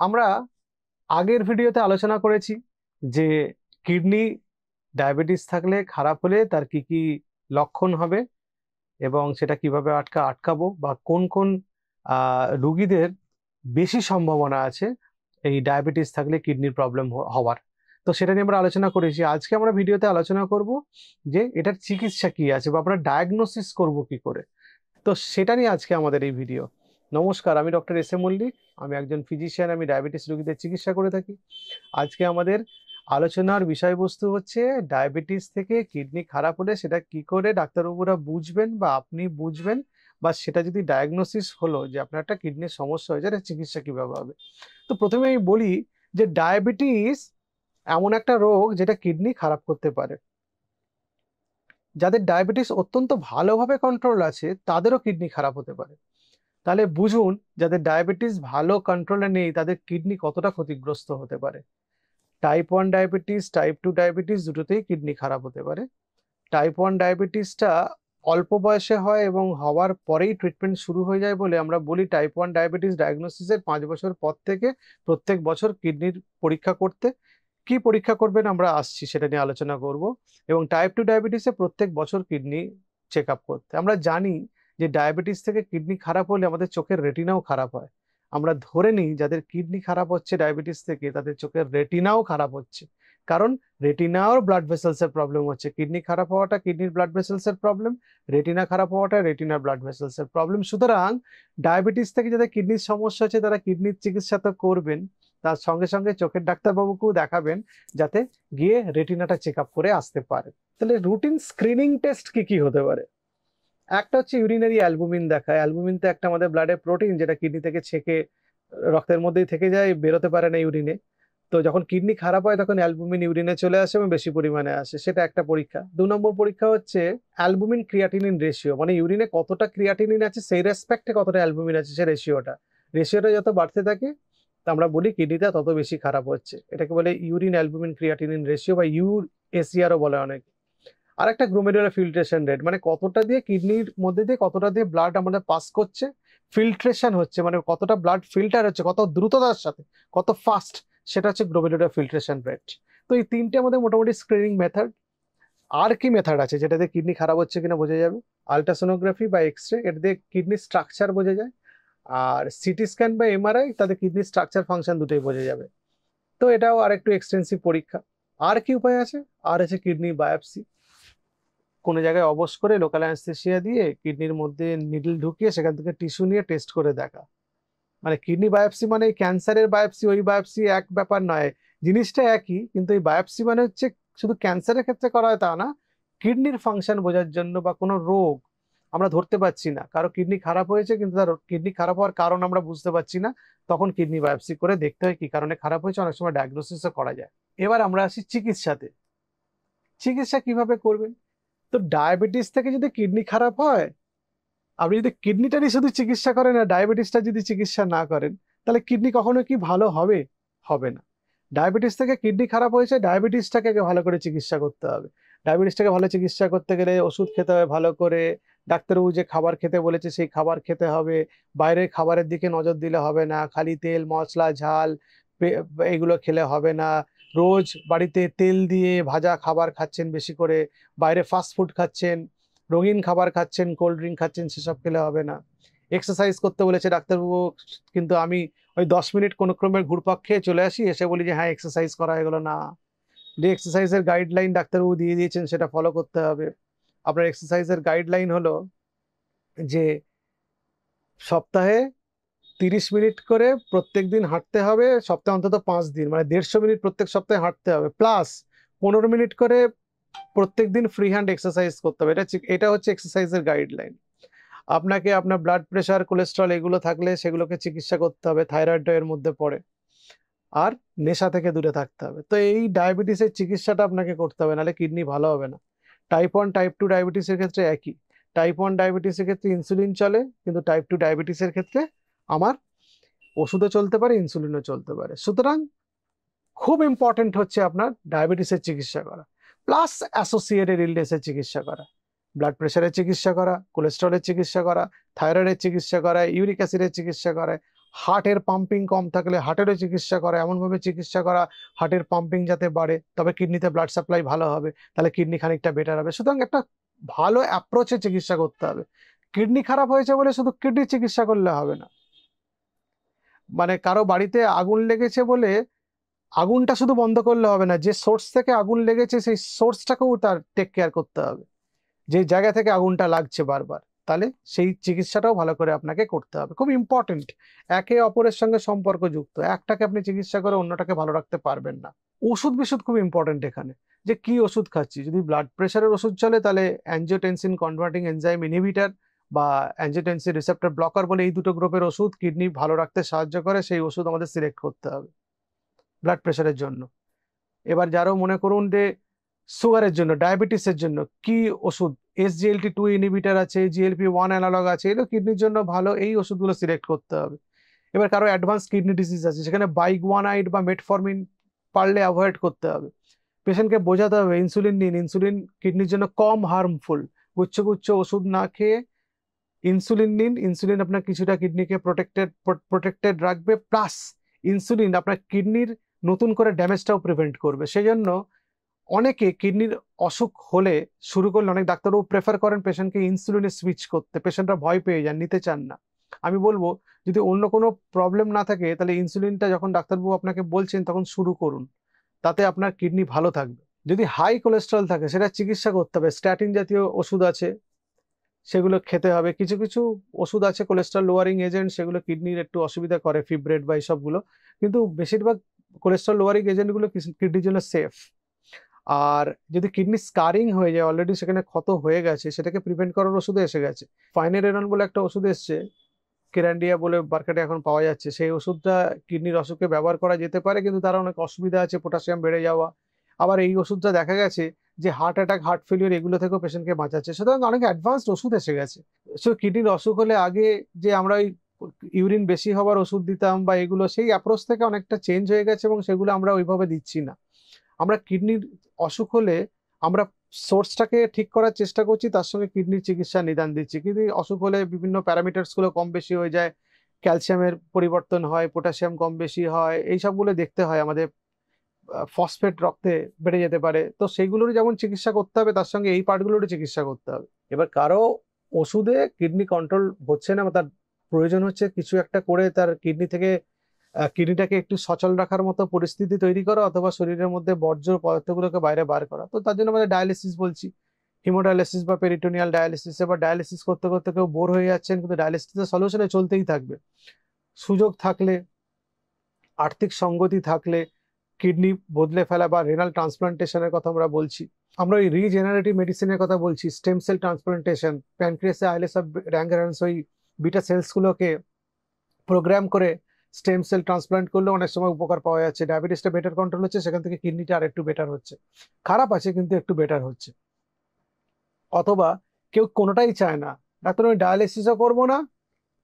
আমরা আগের ভিডিওতে আলোচনা করেছি যে কিডনি ডায়াবেটিস থাকলে খারাপ হলে তার কি কি লক্ষণ হবে এবং সেটা কিভাবে আটকাবো বা কোন কোন রুগীদের বেশি সম্ভাবনা আছে এই ডায়াবেটিস থাকলে কিডনির প্রবলেম হওয়ার। তো সেটা নিয়ে আমরা আলোচনা করেছি। আজকে আমরা ভিডিওতে আলোচনা করব যে এটার চিকিৎসা কি আছে বা আমরা ডায়াগনোসিস করব কি করে। তো সেটা নিয়ে আজকে আমাদের এই ভিডিও। নমস্কার, আমি ডক্টর এস এ মল্লিক। আমি একজন ফিজিশিয়ান। আমি ডায়াবেটিস রোগীদের চিকিৎসা করে থাকি। আজকে আমাদের আলোচনার বিষয়বস্তু হচ্ছে ডায়াবেটিস থেকে কিডনি খারাপ হলে সেটা কি করে ডাক্তারবাবুরা বুঝবেন বা আপনি বুঝবেন, বা সেটা যদি ডায়াগনোসিস হলো যে আপনার একটা কিডনির সমস্যা হয়েছে, এটা চিকিৎসা কিভাবে হবে। তো প্রথমে আমি বলি যে ডায়াবেটিস এমন একটা রোগ যেটা কিডনি খারাপ করতে পারে। যাদের ডায়াবেটিস অত্যন্ত ভালোভাবে কন্ট্রোল আছে তাদেরও কিডনি খারাপ হতে পারে। তাহলে বুঝুন, যাদের ডায়াবেটিস ভালো কন্ট্রোলে নেই তাদের কিডনি কতটা ক্ষতিগ্রস্ত হতে পারে। টাইপ 1 ডায়াবেটিস, টাইপ 2 ডায়াবেটিস দুটোতেই কিডনি খারাপ হতে পারে। টাইপ 1 ডায়াবেটিসটা অল্প বয়সে হয় এবং হওয়ার পরেই ট্রিটমেন্ট শুরু হয়ে যায় বলে আমরা বলি টাইপ 1 ডায়াবেটিস ডায়াগনোসিসের 5 বছর পর থেকে প্রত্যেক বছর কিডনির পরীক্ষা করতে। কি পরীক্ষা করবেন আমরা আসছি, সেটা নিয়ে আলোচনা করব। এবং টাইপ 2 ডায়াবেটিসে প্রত্যেক বছর কিডনি চেক আপ করতে। আমরা জানি যে ডায়াবেটিস থেকে কিডনি খারাপ হলে আমাদের চোখের রেটিনাও খারাপ হয়। আমরা ধরে নিই যাদের কিডনি খারাপ হচ্ছে ডায়াবেটিস থেকে তাদের চোখের রেটিনাও খারাপ হচ্ছে, কারণ রেটিনার ব্লাড ভেসেলসের প্রবলেম হচ্ছে। কিডনি খারাপ হওয়াটা কিডনির ব্লাড ভেসেলসের প্রবলেম, রেটিনা খারাপ হওয়াটা রেটিনার ব্লাড ভেসেলসের প্রবলেম। সুতরাং ডায়াবেটিস থেকে যাদের কিডনির সমস্যা হচ্ছে তারা কিডনির চিকিৎসা তো করবেন, তার সঙ্গে সঙ্গে চোখের ডাক্তারবাবুকেও দেখাবেন যাতে গিয়ে রেটিনাটা চেক আপ করে আসতে পারে। তাহলে রুটিন স্ক্রিনিং টেস্ট কি কি হতে পারে? একটা হচ্ছে ইউরিনারি অ্যালবুমিন দেখা। অ্যালবুমিন তো একটা আমাদের ব্লাডের প্রোটিন, যেটা কিডনি থেকে ছেঁকে রক্তের মধ্যেই থেকে যায়, বেরোতে পারে না ইউরিনে। তো যখন কিডনি খারাপ হয় তখন অ্যালবুমিন ইউরিনে চলে আসে এবং বেশি পরিমাণে আসে, সেটা একটা পরীক্ষা। 2 নম্বর পরীক্ষা হচ্ছে অ্যালবুমিন ক্রিয়াটিনিন রেশিও, মানে ইউরিনে কতটা ক্রিয়াটিনিন আছে সেই রেসপেক্টে কতটা অ্যালবুমিন আছে সে রেশিওটা যত বাড়তে থাকে তা আমরা বলি কিডনিটা তত বেশি খারাপ হচ্ছে। এটাকে বলে ইউরিন অ্যালবুমিন ক্রিয়াটিনিন রেশিও বা ইউএসিআরও বলে অনেকে। আর একটা গ্লোমেরুলার ফিল্ট্রেশন রেট, মানে কতটা দিয়ে কিডনির মধ্যে দিয়ে কতটা দিয়ে ব্লাড আমাদের পাস করছে, ফিল্ট্রেশন হচ্ছে, মানে কতটা ব্লাড ফিল্টার হচ্ছে কত দ্রুততার সাথে, কত ফাস্ট, সেটা হচ্ছে গ্লোমেরুলার ফিল্ট্রেশন রেট। তো এই তিনটে আমাদের মোটামুটি স্ক্রিনিং মেথড। আর কি মেথড আছে যেটাতে কিডনি খারাপ হচ্ছে কিনা বোঝা যাবে? আলট্রাসোনোগ্রাফি বা এক্সরে, এটা দিয়ে কিডনির স্ট্রাকচার বোঝা যায়। আর সিটি স্ক্যান বা এমআরআই, তাদের কিডনির স্ট্রাকচার ফাংশন দুটোই বোঝা যাবে। তো এটাও আর একটু এক্সটেন্সিভ পরীক্ষা। আর কি উপায় আছে? আর আছে কিডনি বায়োপসি। কোনো জায়গায় অবশ করে লোকাল অ্যানেস্থেসিয়া দিয়ে কিডনির মধ্যে নিডল ঢুকিয়ে সেখান থেকে টিস্যু নিয়ে টেস্ট করে দেখা। মানে কিডনি বায়োপসি মানে ক্যান্সারের বায়োপসি, ওই বায়োপসি এক ব্যাপার নয়, জিনিসটা একই, কিন্তু এই বায়োপসি মানে হচ্ছে শুধু ক্যান্সারের ক্ষেত্রে করা হয় তা না, কিডনির ফাংশন বোঝার জন্য বা কোনো রোগ আমরা ধরতে পারছি না, কারো কিডনি খারাপ হয়েছে কিন্তু তার কিডনি খারাপ হওয়ার কারণ আমরা বুঝতে পারছি না, তখন কিডনি বায়োপসি করে দেখতে হয় কি কারণে খারাপ হয়েছে। অনেক সময় ডায়াগনোসিসও করা যায়। এবার আমরা আসি চিকিৎসাতে। চিকিৎসা কিভাবে করবেন? তো ডায়াবেটিস থেকে যদি কিডনি খারাপ হয়, আপনি যদি কিডনিটারই শুধু চিকিৎসা করেন আর ডায়াবেটিসটা যদি চিকিৎসা না করেন, তাহলে কিডনি কখনো কি ভালো হবে? হবে না। ডায়াবেটিস থেকে কিডনি খারাপ হয়েছে, ডায়াবেটিসটাকে আগে ভালো করে চিকিৎসা করতে হবে। ডায়াবেটিসটাকে ভালো চিকিৎসা করতে গেলে ওষুধ খেতে হবে ভালো করে, ডাক্তারবাবু যে খাবার খেতে বলেছে সেই খাবার খেতে হবে। বাইরের খাবারের দিকে নজর দিলে হবে না, খালি তেল মশলা ঝাল এগুলো খেলে হবে না। রোজ বাড়িতে তেল দিয়ে ভাজা খাবার খাচ্ছেন বেশি করে, বাইরে ফাস্ট ফুড খাচ্ছেন, রঙিন খাবার খাচ্ছেন, কোল্ড ড্রিঙ্ক খাচ্ছেন, সেসব খেলে হবে না। এক্সারসাইজ করতে বলেছে ডাক্তারবাবু, কিন্তু আমি ওই 10 মিনিট কোনো ক্রমে ঘুরপাক খেয়ে চলে আসি, এসে বলি যে হ্যাঁ এক্সারসাইজ করা হয়ে গেলো না। যে এক্সারসাইজের গাইডলাইন ডাক্তারবাবু দিয়ে দিয়েছেন সেটা ফলো করতে হবে। আপনার এক্সারসাইজের গাইডলাইন হলো যে সপ্তাহে 30 মিনিট করে প্রত্যেক দিন হাঁটতে হবে, সপ্তাহে অন্তত 5 দিন, মানে 150 মিনিট প্রত্যেক সপ্তাহে হাঁটতে হবে, প্লাস 15 মিনিট করে প্রত্যেক দিন ফ্রি হ্যান্ড এক্সারসাইজ করতে হবে। এটা হচ্ছে এক্সারসাইজের গাইডলাইন। আপনাকে আপনার ব্লাড প্রেশার কোলেস্ট্রল এগুলো থাকলে সেগুলোকে চিকিৎসা করতে হবে, থাইরয়েড এর মধ্যে পড়ে। আর নেশা থেকে দূরে থাকতে হবে। তো এই ডায়াবেটিসের চিকিৎসাটা আপনাকে করতে হবে, নাহলে কিডনি ভালো হবে না। টাইপ 1 টাইপ 2 ডায়াবেটিসের ক্ষেত্রে একই। টাইপ 1 ডায়াবেটিসের ক্ষেত্রে ইনসুলিন চলে, কিন্তু টাইপ 2 ডায়াবেটিসের ক্ষেত্রে আমার ওষুধও চলতে পারে, ইনসুলিনও চলতে পারে। সুতরাং খুব ইম্পর্টেন্ট হচ্ছে আপনার ডায়াবেটিসের চিকিৎসা করা, প্লাস অ্যাসোসিয়েটেড ইলনেসের চিকিৎসা করা, ব্লাড প্রেশারের চিকিৎসা করা, কোলেস্ট্রলের চিকিৎসা করা, থাইরয়েডের চিকিৎসা করা, ইউরিক অ্যাসিডের চিকিৎসা করা, হার্টের পাম্পিং কম থাকলে হার্টেরও চিকিৎসা করা, এমনভাবে চিকিৎসা করা হার্টের পাম্পিং যাতে বাড়ে, তবে কিডনিতে ব্লাড সাপ্লাই ভালো হবে, তাহলে কিডনি খানিকটা বেটার হবে। সুতরাং একটা ভালো অ্যাপ্রোচে চিকিৎসা করতে হবে। কিডনি খারাপ হয়েছে বলে শুধু কিডনি চিকিৎসা করলে হবে না। মানে কারো বাড়িতে আগুন লেগেছে বলে আগুনটা শুধু বন্ধ করলে হবে না, যে সোর্স থেকে আগুন লেগেছে সেই সোর্সটাকেও তার টেক কেয়ার করতে হবে, যে জায়গা থেকে আগুনটা লাগছে বারবার, তাহলে সেই চিকিৎসাটাও ভালো করে আপনাকে করতে হবে। খুব ইম্পর্টেন্ট, একে অপরের সঙ্গে সম্পর্কযুক্ত, একটাকে আপনি চিকিৎসা করে অন্যটাকে ভালো রাখতে পারবেন না। ওষুধ বিশুধ খুব ইম্পর্টেন্ট এখানে, যে কি ওষুধ খাচ্ছি। যদি ব্লাড প্রেশারের ওষুধ চলে তাহলে অ্যাঞ্জিওটেনসিন কনভার্টিং এনজাইম ইনহিবিটর বা অ্যাঞ্জিওটেনসিন রিসেপ্টর ব্লকার বলে এই দুটো গ্রুপের ওষুধ কিডনি ভালো রাখতে সাহায্য করে, সেই ওষুধ আমাদের সিলেক্ট করতে হবে ব্লাড প্রেশারের জন্য। এবার যারও মনে করুন যে সুগারের জন্য, ডায়াবেটিসের জন্য কি ওষুধ, SGLT2 ইনহিবিটর আছে, GLP-1 অ্যানালগ আছে, এগুলো কিডনির জন্য ভালো, এই ওষুধগুলো সিলেক্ট করতে হবে। এবার কারো অ্যাডভান্স কিডনি ডিজিজ আছে, সেখানে বাইগুয়ানাইড বা মেটফরমিন পারলে অ্যাভয়েড করতে হবে। পেশেন্টকে বোঝাতে হবে ইনসুলিন নিন, ইনসুলিন কিডনির জন্য কম হার্মফুল, গুচ্ছ গুচ্ছ ওষুধ না খেয়ে ইনসুলিন নিন, ইনসুলিন আপনার কিছুটা কিডনিকে প্রোটেক্টেড রাখবে, প্লাস ইনসুলিন আপনার কিডনির নতুন করে ড্যামেজটাও প্রিভেন্ট করবে। সেই জন্য অনেকে কিডনির অসুখ হলে শুরু করলে অনেক ডাক্তারবাবু প্রেফার করেন পেশেন্টকে ইনসুলিনে সুইচ করতে, পেশেন্টরা ভয় পেয়ে যান, নিতে চান না। আমি বলবো যদি অন্য কোনো প্রবলেম না থাকে তাহলে ইনসুলিনটা যখন ডাক্তারবাবু আপনাকে বলছেন তখন শুরু করুন, তাতে আপনার কিডনি ভালো থাকবে। যদি হাই কোলেস্ট্রল থাকে সেটা চিকিৎসা করতে হবে, স্ট্যাটিন জাতীয় ওষুধ আছে সেগুলো খেতে হবে। কিছু কিছু ওষুধ আছে কোলেস্ট্রল লোয়ারিং এজেন্ট, সেগুলো কিডনির একটু অসুবিধা করে, ফিব্রেট বা এইসবগুলো, কিন্তু বেশিরভাগ কোলেস্ট্রল লোয়ারিং এজেন্টগুলো কিডনির জন্য সেফ। আর যদি কিডনি স্কারিং হয়ে যায়, অলরেডি সেখানে ক্ষত হয়ে গেছে, সেটাকে প্রিভেন্ট করার ওষুধ এসে গেছে। ফাইনেরেরন বলে একটা ওষুধ এসছে, কেরান্ডিয়া বলে মার্কেটে এখন পাওয়া যাচ্ছে, সেই ওষুধটা কিডনির অসুখে ব্যবহার করা যেতে পারে, কিন্তু তার অনেক অসুবিধা আছে, পটাশিয়াম বেড়ে যাওয়া। আবার এই ওষুধটা দেখা গেছে যে হার্ট অ্যাটাক, হার্ট ফেলিওর এগুলো থেকেও পেশেন্টকে বাঁচাচ্ছে। সুতরাং অনেক অ্যাডভান্সড ওষুধ এসে গেছে। সো কিডনির অসুখ হলে আগে যে আমরা ওই ইউরিন বেশি হওয়ার ওষুধ দিতাম বা এগুলো, সেই অ্যাপ্রোচ থেকে অনেকটা চেঞ্জ হয়ে গেছে এবং সেগুলো আমরা ওইভাবে দিচ্ছি না। আমরা কিডনির অসুখ হলে আমরা সোর্সটাকে ঠিক করার চেষ্টা করছি, তার সঙ্গে কিডনির চিকিৎসা নিদান দিচ্ছি। কিডনি অসুখ হলে বিভিন্ন প্যারামিটার্স গুলো কম বেশি হয়ে যায়, ক্যালসিয়ামের পরিবর্তন হয়, পটাশিয়াম কম বেশি হয়, এই সবগুলো দেখতে হয়, আমাদের ফসফেট রক্তে বেড়ে যেতে পারে, তো সেইগুলোরও যেমন চিকিৎসা করতে হবে তার সঙ্গে এই পার্টগুলোরও চিকিৎসা করতে হবে। এবার কারো ওষুধে কিডনি কন্ট্রোল হচ্ছে না, বা তার প্রয়োজন হচ্ছে কিছু একটা করে তার কিডনিটাকে একটু সচল রাখার মতো পরিস্থিতি তৈরি করা, অথবা শরীরের মধ্যে বর্জ্য পদার্থগুলোকে বাইরে বার করা, তো তার জন্য আমাদের ডায়ালিসিস বলছি, হিমোডায়ালিসিস বা পেরিটোনিয়াল ডায়ালিসিস। এবার ডায়ালিসিস করতে করতে কেউ বোর হয়ে যাচ্ছেন, কিন্তু ডায়ালিসিসের সলিউশনে চলতেই থাকবে। সুযোগ থাকলে, আর্থিক সঙ্গতি থাকলে কিডনি বদলে ফেলা বা রেনাল ট্রান্সপ্লান্টেশনের কথা আমরা বলছি। আমরা ওই রিজেনারেটিভ মেডিসিনের কথা বলছি, স্টেম সেল ট্রান্সপ্লান্টেশন, প্যানক্রিয়াসে আইলেস অফ র্যাঙ্গারহান্স ওই বিটা সেলসগুলোকে প্রোগ্রাম করে স্টেম সেল ট্রান্সপ্লান্ট করলে অনেক সময় উপকার পাওয়া যাচ্ছে। ডায়াবেটিসটা বেটার কন্ট্রোল হচ্ছে, সেখান থেকে কিডনিটা আর একটু বেটার হচ্ছে। খারাপ আছে কিন্তু একটু বেটার হচ্ছে। অথবা কেউ কোনোটাই চায় না, ডাক্তার আমি ডায়ালিসিসও করবো না,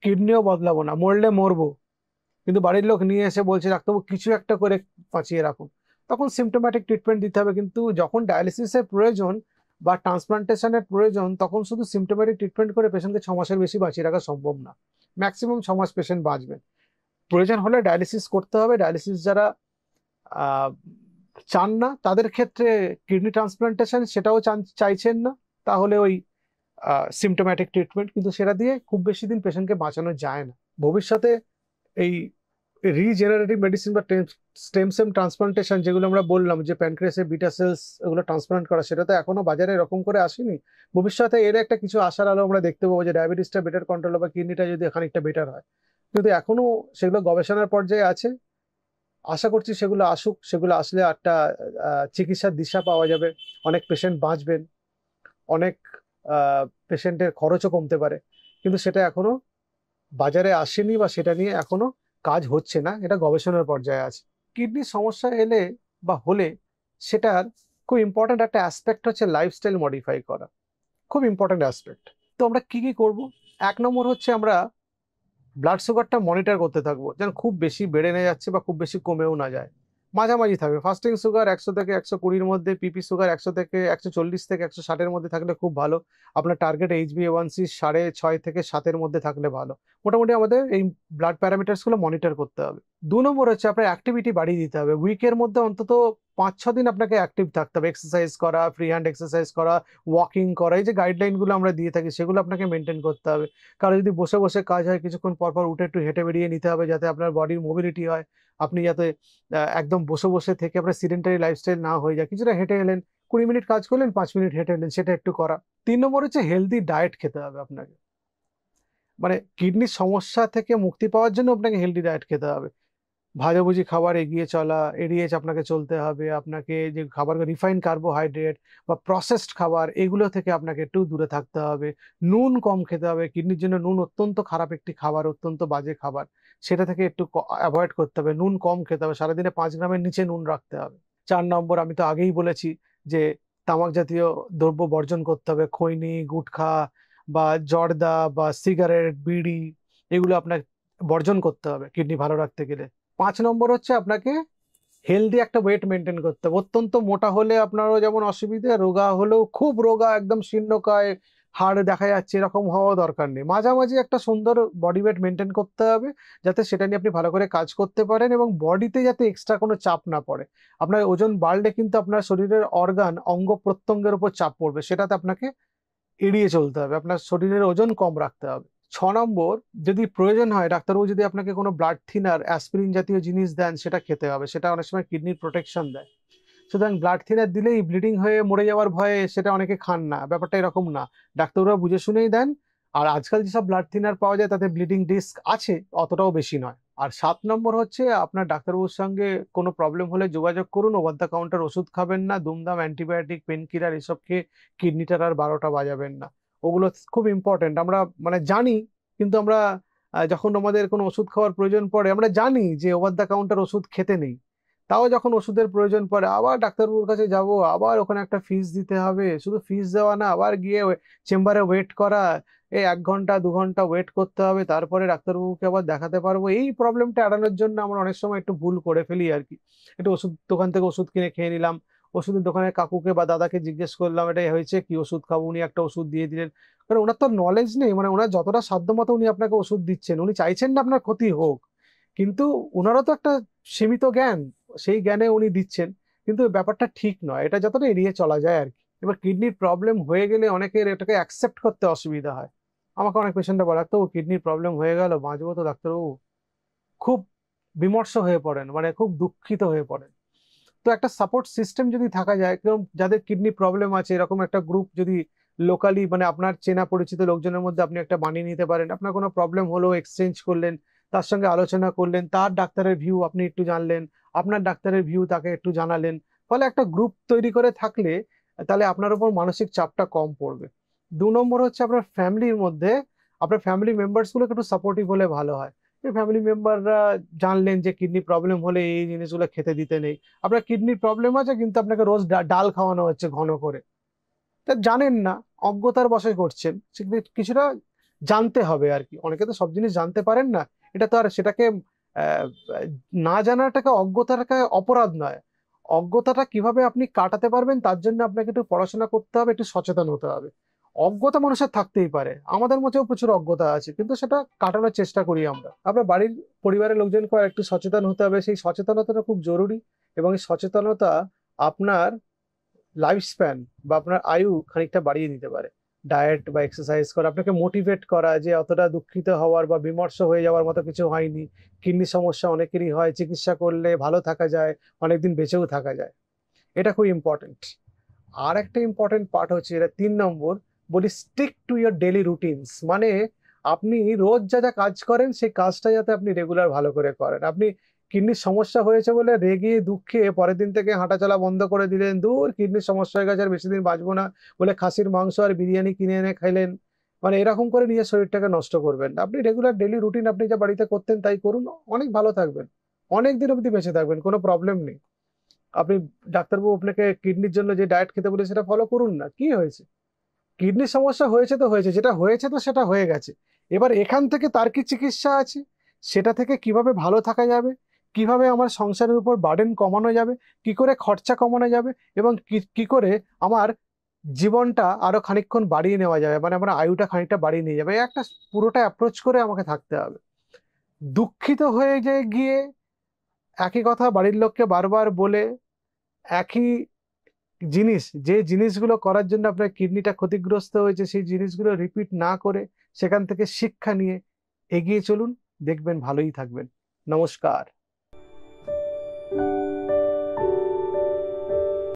কিডনিও বদলাবো না, মরলে মরবো, কিন্তু বাড়ির লোক নিয়ে এসে বলছে ডাক্তারবাবু কিছু একটা করে বাঁচিয়ে রাখুন, তখন সিমটোম্যাটিক ট্রিটমেন্ট দিতে হবে। কিন্তু যখন ডায়ালিসিসের প্রয়োজন বা ট্রান্সপ্লান্টেশনের প্রয়োজন, তখন শুধু সিমটোম্যাটিক ট্রিটমেন্ট করে পেশেন্টকে 6 মাসের বেশি বাঁচিয়ে রাখা সম্ভব না। ম্যাক্সিমাম 6 মাস পেশেন্ট বাঁচবেন। প্রয়োজন হলে ডায়ালিসিস করতে হবে। ডায়ালিসিস যারা চান না তাদের ক্ষেত্রে কিডনি ট্রান্সপ্লান্টেশন সেটাও চাইছেন না, তাহলে ওই সিমটোম্যাটিক ট্রিটমেন্ট, কিন্তু সেটা দিয়ে খুব বেশি দিন পেশেন্টকে বাঁচানো যায় না। ভবিষ্যতে এই রিজেনারেটিভ মেডিসিন বা স্টেম সেল ট্রান্সপ্লান্টেশন যেগুলো আমরা বললাম, যে প্যানক্রিয়াসের বিটা সেলস এগুলো ট্রান্সপ্লান্ট করা, সেটা তো এখনো বাজারে এরকম করে আসেনি। ভবিষ্যতে এর একটা কিছু আশার আলো আমরা দেখতে পাবো, যে ডায়াবেটিসটা বেটার কন্ট্রোল বা কিডনিটা যদি খানিকটা বেটার হয়, কিন্তু এখনো সেগুলো গবেষণার পর্যায়ে আছে। আশা করছি সেগুলো আসুক, সেগুলো আসলে একটা চিকিৎসার দিশা পাওয়া যাবে, অনেক পেশেন্ট বাঁচবেন, অনেক পেশেন্টের খরচও কমতে পারে, কিন্তু সেটা এখনো বাজারে আসেনি বা সেটা নিয়ে এখনো কাজ হচ্ছে না, এটা গবেষণার পর্যায়ে আছে। কিডনির সমস্যা এলে বা হলে সেটার খুব ইম্পর্ট্যান্ট একটা অ্যাসপেক্ট হচ্ছে লাইফস্টাইল মডিফাই করা, খুব ইম্পর্ট্যান্ট অ্যাসপেক্ট। তো আমরা কি কি করব? 1 নম্বর হচ্ছে আমরা ব্লাড সুগারটা মনিটর করতে থাকবো, যেন খুব বেশি বেড়ে না যাচ্ছে বা খুব বেশি কমেও না যায়। মাঝামাঝি থাকবে। ফাস্টিং সুগার 100 থেকে 120 এর মধ্যে, পিপি সুগার 100 থেকে 140 থেকে 160 এর মধ্যে থাকলে খুব ভালো। আপনার টার্গেট HbA1c 6.5 থেকে 7 এর মধ্যে থাকলে ভালো। মোটামুটি আমাদের এই ব্লাড প্যারামিটারস গুলো মনিটর করতে হবে। 2 নম্বর হচ্ছে আপনার অ্যাক্টিভিটি বাড়িয়ে দিতে হবে। উইকের মধ্যে অন্তত 5-6 দিন আপনাকে অ্যাক্টিভ থাকতে হবে। এক্সারসাইজ করা, ফ্রি হ্যান্ড এক্সারসাইজ করা, ওয়াকিং করা, এই যে গাইডলাইন গুলো আমরা দিয়ে থাকি সেগুলো আপনাকে মেনটেন করতে হবে। কারণ যদি বসে বসে কাজ হয়, কিছুক্ষণ পর পর উঠে একটু হেঁটে বেরিয়ে নিতে হবে, যাতে আপনার বডির মোবিলিটি হয়। আপনি যাতে একদম বসে বসে থেকে আপনার সিডেন্টারি লাইফস্টাইল না হয়ে যায়। কিছুটা হেঁটে এলেন, 20 মিনিট কাজ করলেন, 5 মিনিট হেঁটে এলেন, সেটা একটু করা। 3 নম্বর হচ্ছে হেলদি ডায়েট খেতে হবে আপনাকে। মানে কিডনির সমস্যা থেকে মুক্তি পাওয়ার জন্য আপনাকে হেলদি ডায়েট খেতে হবে। ভাজাভুজি খাবার এড়িয়ে আপনাকে চলতে হবে। আপনাকে যে খাবারগুলো রিফাইন্ড কার্বোহাইড্রেট বা প্রসেসড খাবার, এগুলো থেকে আপনাকে একটু দূরে থাকতে হবে। নুন কম খেতে হবে। কিডনির জন্য নুন অত্যন্ত খারাপ একটি খাবার, অত্যন্ত বাজে খাবার। সেটা থেকে একটু অ্যাভয়েড করতে হবে। নুন কম খেতে হবে। সারাদিনে 5 গ্রামের নিচে নুন রাখতে হবে। 4 নম্বর, আমি তো আগেই বলেছি যে তামাক জাতীয় দ্রব্য বর্জন করতে হবে। খৈনি, গুটখা বা জর্দা বা সিগারেট, বিড়ি, এগুলো আপনাকে বর্জন করতে হবে কিডনি ভালো রাখতে গেলে। 5 নম্বর হচ্ছে আপনাকে হেলদি একটা ওয়েট মেনটেন করতে হবে। অত্যন্ত মোটা হলে আপনারও যেমন অসুবিধা, রোগা হলেও খুব রোগা, একদম শীর্ণকায়, হাড় দেখা যাচ্ছে, এরকম হওয়া দরকার নেই। মাঝামাঝি একটা সুন্দর বডি ওয়েট মেনটেন করতে হবে, যাতে সেটা নিয়ে আপনি ভালো করে কাজ করতে পারেন এবং বডিতে যাতে এক্সট্রা কোনো চাপ না পড়ে। আপনার ওজন বাড়লে কিন্তু আপনার শরীরের অঙ্গ প্রত্যঙ্গের উপর চাপ পড়বে, সেটাতে আপনাকে এড়িয়ে চলতে হবে। আপনার শরীরের ওজন কম রাখতে হবে। 6 নম্বর, যদি প্রয়োজন হয় ডাক্তারবাবু যদি আপনাকে কোনো ব্লাড থিনার, অ্যাসপিরিন জাতীয় জিনিস দেন, সেটা খেতে হবে। সেটা অনেক সময় কিডনির প্রোটেকশন দেয়। সুতরাং ব্লাড থিনার দিলেই ব্লিডিং হয়ে মরে যাওয়ার ভয়ে সেটা অনেকে খান না। ব্যাপারটা এরকম না। ডাক্তারবাবুরা বুঝে শুনেই দেন। আর আজকাল যেসব ব্লাড থিনার পাওয়া যায় তাতে ব্লিডিং রিস্ক আছে, অতটাও বেশি নয়। আর 7 নম্বর হচ্ছে আপনার ডাক্তারবাবুর সঙ্গে কোনো প্রবলেম হলে যোগাযোগ করুন। ওভার দ্য কাউন্টার ওষুধ খাবেন না। দুমদাম অ্যান্টিবায়োটিক, পেন কিলার এসব খেয়ে কিডনিটার আর 12টা বাজাবেন না। ওগুলো খুব ইম্পর্টেন্ট। আমরা মানে জানি, কিন্তু আমরা যখন আমাদের কোনো ওষুধ খাওয়ার প্রয়োজন পড়ে, আমরা জানি যে ওভার দ্য কাউন্টার ওষুধ খেতে নেই। তাও যখন ওষুধের প্রয়োজন পড়ে আবার ডাক্তারবাবুর কাছে যাব, আবার ওখানে একটা ফিস দিতে হবে। শুধু ফিস দেওয়া না, আবার গিয়ে চেম্বারে ওয়েট করা, 1 ঘন্টা 2 ঘন্টা ওয়েট করতে হবে, তারপরে ডাক্তারবাবুকে আবার দেখাতে পারবো। এই প্রবলেমটা এড়ানোর জন্য আমরা অনেক সময় একটু ভুল করে ফেলি আর কি। একটু ওষুধ দোকান থেকে ওষুধ কিনে খেয়ে নিলাম। ওষুধের দোকানের কাকুকে বা দাদাকে জিজ্ঞেস করলাম এটা হয়েছে কি, ওষুধ খাবো, উনি একটা ওষুধ দিয়ে দিলেন। কারণ ওনার তো নলেজ নেই। মানে ওনার যতটা সাধ্যমতো উনি আপনাকে ওষুধ দিচ্ছেন, উনি চাইছেন না আপনার ক্ষতি হোক, কিন্তু ওনারও তো একটা সীমিত জ্ঞান, সেই জ্ঞানে উনি দিচ্ছেন। কিন্তু ব্যাপারটা ঠিক নয়। এটা যতটা এড়িয়ে চলা যায় আর কি। এবার কিডনির প্রবলেম হয়ে গেলে অনেকের এটাকে অ্যাকসেপ্ট করতে অসুবিধা হয়। আমাকে অনেক পেশেন্টরা বলে, তো কিডনির প্রবলেম হয়ে গেল, বাঁচবো তো ডাক্তারবাবু? খুব বিমর্ষ হয়ে পড়েন, মানে খুব দুঃখিত হয়ে পড়েন। তো একটা সাপোর্ট সিস্টেম যদি থাকা যায়, কেউ যাদের কিডনি প্রবলেম আছে, এরকম একটা গ্রুপ যদি লোকালি, মানে আপনার চেনা পরিচিত লোকজনের মধ্যে আপনি একটা বানিয়ে নিতে পারেন। আপনার কোনো প্রবলেম হলো, এক্সচেঞ্জ করলেন, তার সঙ্গে আলোচনা করলেন, তার ডাক্তারের ভিউ আপনি একটু জানলেন, আপনার ডাক্তারের ভিউ তাকে একটু জানালেন। ফলে একটা গ্রুপ তৈরি করে থাকলে তাহলে আপনার উপর মানসিক চাপটা কম পড়বে। 2 নম্বর হচ্ছে আপনার ফ্যামিলির মধ্যে আপনার ফ্যামিলি মেম্বার্স গুলোকে একটু সাপোর্টিভ হলে ভালো হয়। ফ্যামিলি মেম্বাররা জানলেন যে কিডনি প্রবলেম হলে এই জিনিসগুলো খেতে দিতে নেই। আপনার কিডনির প্রবলেম আছে, কিন্তু আপনাকে রোজ ডাল খাওয়ানো হচ্ছে ঘন করে। তা জানেন না, অজ্ঞতার বশে করছেন। সেক্ষেত্রে কিছুটা জানতে হবে আর কি। অনেকে তো সব জিনিস জানতে পারেন না। এটা তো আর সেটাকে আহ, না জানাটাকে, অজ্ঞতাটাকে অপরাধ নয়। অজ্ঞতাটা কিভাবে আপনি কাটাতে পারবেন তার জন্য আপনাকে একটু পড়াশোনা করতে হবে, একটু সচেতন হতে হবে। অজ্ঞতা মানুষের থাকতেই পারে, আমাদের মধ্যেও প্রচুর অজ্ঞতা আছে, কিন্তু সেটা কাটানোর চেষ্টা করি আমরা। আপনার বাড়ির পরিবারের লোকজনকে একটু সচেতন হতে হবে। সেই সচেতনতাটা খুব জরুরি। এবং এই সচেতনতা আপনার লাইফ স্প্যান বা আপনার আয়ু খানিকটা বাড়িয়ে দিতে পারে। ডায়েট বা এক্সারসাইজ করা, আপনাকে মোটিভেট করা যে অতটা দুঃখিত হওয়ার বা বিমর্ষ হয়ে যাওয়ার মতো কিছু হয়নি। কিডনি সমস্যা অনেকেরই হয়, চিকিৎসা করলে ভালো থাকা যায়, অনেকদিন বেঁচেও থাকা যায়। এটা খুব ইম্পর্টেন্ট। আর একটা ইম্পর্টেন্ট পার্ট হচ্ছে, এটা 3 নম্বর, বলি stick to your daily routines. মানে আপনি রোজ যা যা কাজ করেন সেই কাজটা যাতে আপনি রেগুলার ভালো করে করেন। আপনি কিডনির সমস্যা হয়েছে বলে রেগে দুঃখে পরের দিন থেকে হাঁটাচলা বন্ধ করে দিলেন, দূর কিডনির সমস্যা হয়ে গেছে আর বেশি দিন বাঁচবো না বলে খাসির মাংস আর বিরিয়ানি কিনে এনে খাইলেন। মানে এরকম করে নিজের শরীরটাকে নষ্ট করবেন না। আপনি রেগুলার ডেলি রুটিন আপনি যা বাড়িতে করতেন তাই করুন, অনেক ভালো থাকবেন, অনেক দিন অবধি বেঁচে থাকবেন, কোনো প্রবলেম নেই। আপনি ডাক্তারবাবু আপনাকে কিডনির জন্য যে ডায়েট খেতে বলে সেটা ফলো করুন না, কি হয়েছে? কিডনির সমস্যা হয়েছে তো হয়েছে, যেটা হয়েছে তো সেটা হয়ে গেছে। এবার এখান থেকে তার কি চিকিৎসা আছে, সেটা থেকে কিভাবে ভালো থাকা যাবে, কিভাবে আমার সংসারের উপর বার্ডেন কমানো যাবে, কি করে খরচা কমানো যাবে, এবং কি করে আমার জীবনটা আরো খানিকক্ষণ বাড়িয়ে নেওয়া যাবে, মানে আমার আয়ুটা খানিকটা বাড়িয়ে নিয়ে যাবে। এই একটা পুরোটা অ্যাপ্রোচ করে আমাকে থাকতে হবে। দুঃখিত হয়ে যে গিয়ে একই কথা বাড়ির লোককে বারবার বলে একই জিনিস, যে জিনিসগুলো করার জন্য আপনার কিডনিটা ক্ষতিগ্রস্ত হয়েছে, সেই জিনিসগুলো রিপিট না করে সেখান থেকে শিক্ষা নিয়ে এগিয়ে চলুন, দেখবেন ভালোই থাকবেন। নমস্কার।